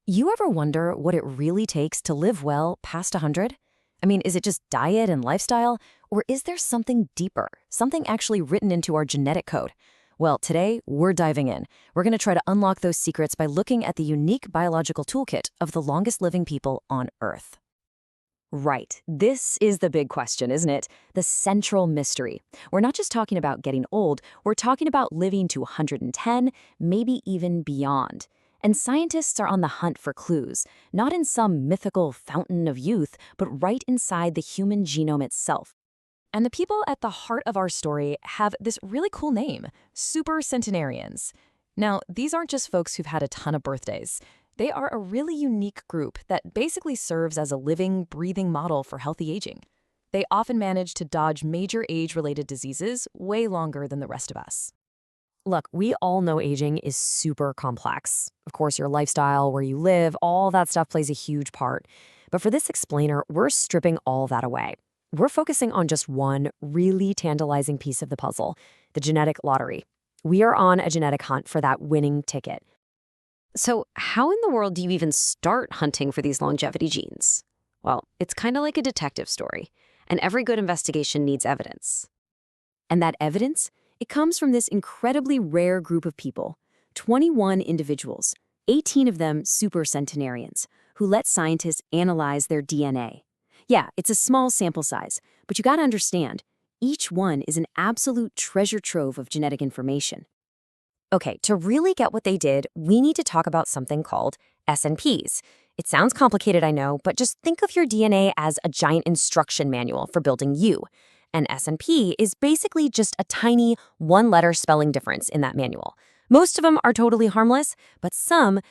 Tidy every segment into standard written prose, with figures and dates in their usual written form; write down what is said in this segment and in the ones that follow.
You ever wonder what it really takes to live well past 100? I mean, is it just diet and lifestyle, or is there something deeper, something actually written into our genetic code? Well, today we're diving in. We're going to try to unlock those secrets by looking at the unique biological toolkit of the longest living people on Earth. Right. This is the big question, isn't it? The central mystery. We're not just talking about getting old, we're talking about living to 110, maybe even beyond. And scientists are on the hunt for clues, not in some mythical fountain of youth, but right inside the human genome itself. And the people at the heart of our story have this really cool name, Supercentenarians. Now, these aren't just folks who've had a ton of birthdays. They are a really unique group that basically serves as a living, breathing model for healthy aging. They often manage to dodge major age-related diseases way longer than the rest of us. Look, we all know aging is super complex. Of course, your lifestyle, where you live, all that stuff plays a huge part. But for this explainer, we're stripping all that away. We're focusing on just one really tantalizing piece of the puzzle, the genetic lottery. We are on a genetic hunt for that winning ticket. So how in the world do you even start hunting for these longevity genes? Well, it's kind of like a detective story, and every good investigation needs evidence. And that evidence? It comes from this incredibly rare group of people, 21 individuals, 18 of them supercentenarians, who let scientists analyze their DNA. Yeah, it's a small sample size, but you gotta understand, each one is an absolute treasure trove of genetic information. Okay, to really get what they did, we need to talk about something called SNPs. It sounds complicated, I know, but just think of your DNA as a giant instruction manual for building you. An SNP is basically just a tiny one-letter spelling difference in that manual. Most of them are totally harmless, but some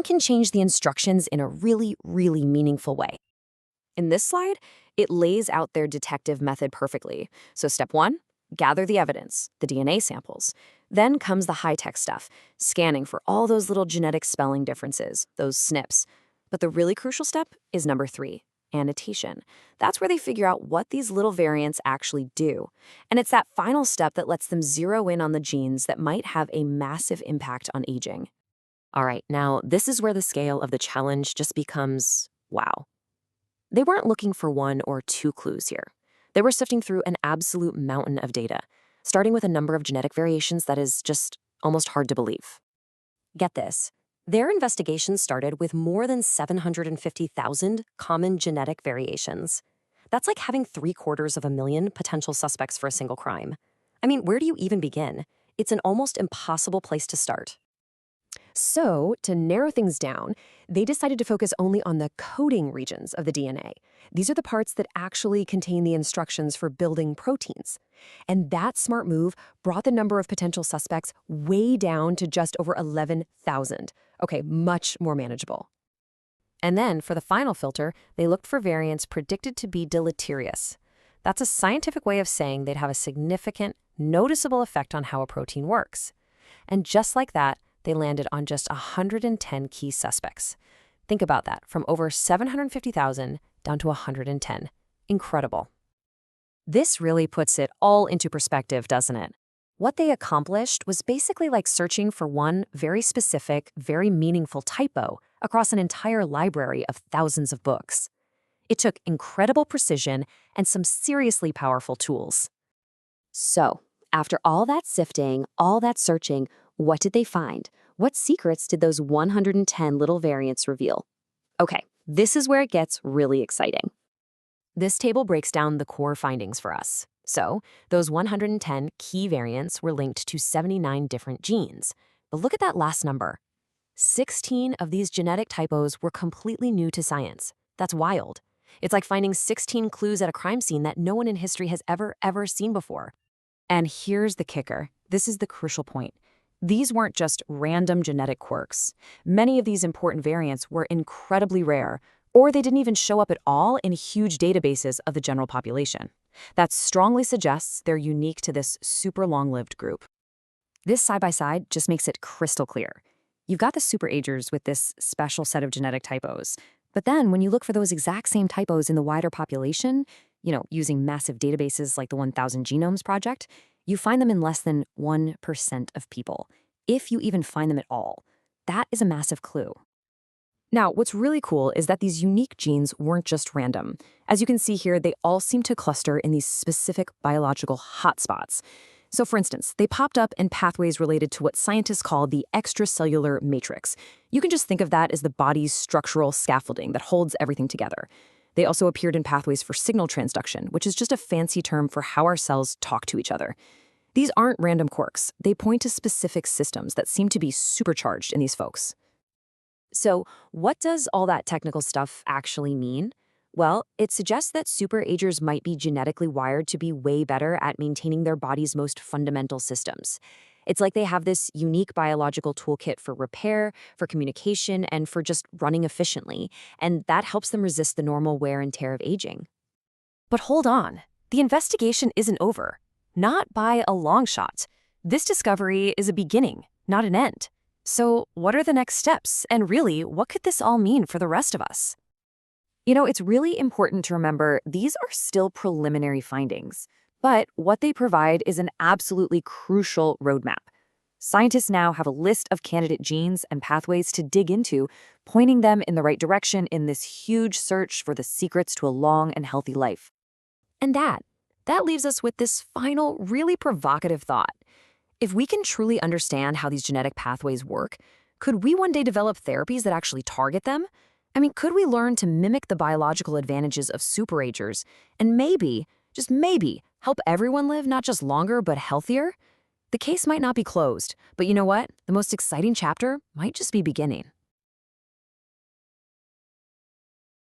can change the instructions in a really, really meaningful way. In this slide, it lays out their detective method perfectly. So step one, gather the evidence, the DNA samples. Then comes the high-tech stuff, scanning for all those little genetic spelling differences, those SNPs. But the really crucial step is number three, annotation. That's where they figure out what these little variants actually do. And it's that final step that lets them zero in on the genes that might have a massive impact on aging. All right, now this is where the scale of the challenge just becomes, wow. They weren't looking for one or two clues here. They were sifting through an absolute mountain of data, starting with a number of genetic variations that is just almost hard to believe. Get this. Their investigation started with more than 750,000 common genetic variations. That's like having 750,000 potential suspects for a single crime. I mean, where do you even begin? It's an almost impossible place to start. So, to narrow things down, they decided to focus only on the coding regions of the DNA. These are the parts that actually contain the instructions for building proteins. And that smart move brought the number of potential suspects way down to just over 11,000. Okay, much more manageable. And then, for the final filter, they looked for variants predicted to be deleterious. That's a scientific way of saying they'd have a significant, noticeable effect on how a protein works. And just like that, they landed on just 110 key suspects. Think about that, from over 750,000 down to 110. Incredible. This really puts it all into perspective, doesn't it? What they accomplished was basically like searching for one very specific, very meaningful typo across an entire library of thousands of books. It took incredible precision and some seriously powerful tools. So, after all that sifting, all that searching, what did they find? What secrets did those 110 little variants reveal? Okay, this is where it gets really exciting. This table breaks down the core findings for us. So, those 110 key variants were linked to 79 different genes. But look at that last number. 16 of these genetic typos were completely new to science. That's wild. It's like finding 16 clues at a crime scene that no one in history has ever seen before. And here's the kicker. This is the crucial point. These weren't just random genetic quirks. Many of these important variants were incredibly rare, or they didn't even show up at all in huge databases of the general population. That strongly suggests they're unique to this super long-lived group. This side-by-side just makes it crystal clear. You've got the superagers with this special set of genetic typos, but then when you look for those exact same typos in the wider population, using massive databases like the 1000 Genomes Project, you find them in less than 1% of people, if you even find them at all. That is a massive clue. Now, what's really cool is that these unique genes weren't just random. As you can see here, they all seem to cluster in these specific biological hotspots. So for instance, they popped up in pathways related to what scientists call the extracellular matrix. You can just think of that as the body's structural scaffolding that holds everything together. They also appeared in pathways for signal transduction, which is just a fancy term for how our cells talk to each other. These aren't random quirks. They point to specific systems that seem to be supercharged in these folks. So, what does all that technical stuff actually mean? Well, it suggests that superagers might be genetically wired to be way better at maintaining their body's most fundamental systems. It's like they have this unique biological toolkit for repair, for communication, and for just running efficiently, and that helps them resist the normal wear and tear of aging. But hold on, the investigation isn't over. Not by a long shot. This discovery is a beginning, not an end. So, what are the next steps? And really, what could this all mean for the rest of us? It's really important to remember these are still preliminary findings, but what they provide is an absolutely crucial roadmap. Scientists now have a list of candidate genes and pathways to dig into, pointing them in the right direction in this huge search for the secrets to a long and healthy life. And that leaves us with this final, really provocative thought. If we can truly understand how these genetic pathways work, could we one day develop therapies that actually target them? Could we learn to mimic the biological advantages of superagers and maybe, just maybe, help everyone live not just longer but healthier? The case might not be closed, but you know what? The most exciting chapter might just be beginning.